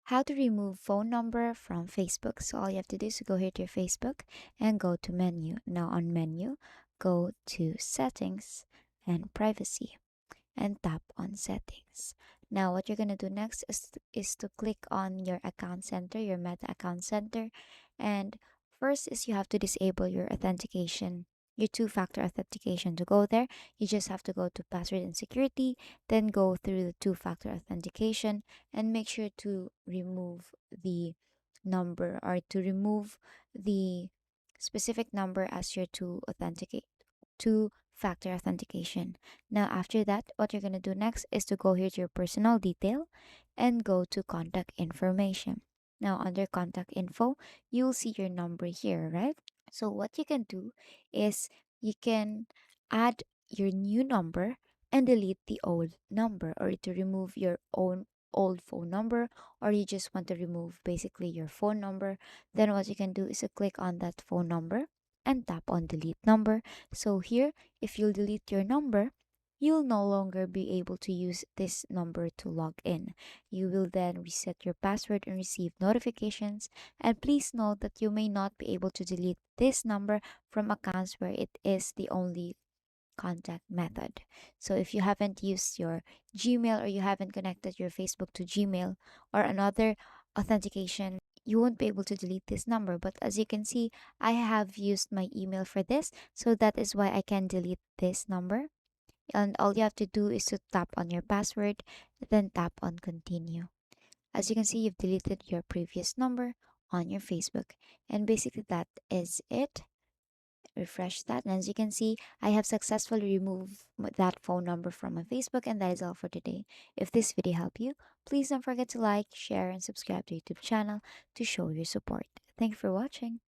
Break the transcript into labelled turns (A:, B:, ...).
A: how to remove phone number from Facebook. So all you have to do is to go here to your Facebook and go to menu. Now on menu, go to settings and privacy and tap on settings. Now what you're going to do next is to click on your account center, your Meta account center. And first is you have to disable your authentication, your two-factor authentication. To go there, you just have to go to password and security, then go through the two-factor authentication and make sure to remove the number or to remove the specific number as your two-factor authentication. Now, after that, what you're going to do next is to go here to your personal detail and go to contact information. Now, under contact info, you'll see your number here, right? So, what you can do is you can add your new number and delete the old number, or to remove your own old phone number, or you just want to remove basically your phone number. Then, what you can do is to click on that phone number and tap on delete number. So, here, if you'll delete your number, you'll no longer be able to use this number to log in. You will then reset your password and receive notifications. And please note that you may not be able to delete this number from accounts where it is the only contact method. So if you haven't used your Gmail or you haven't connected your Facebook to Gmail or another authentication, you won't be able to delete this number. But as you can see, I have used my email for this, so that is why I can delete this number. And all you have to do is to tap on your password, then tap on continue. As you can see, you've deleted your previous number on your Facebook. And basically, that is it. Refresh that. And as you can see, I have successfully removed that phone number from my Facebook. And that is all for today. If this video helped you, please don't forget to like, share, and subscribe to YouTube channel to show your support. Thank you for watching.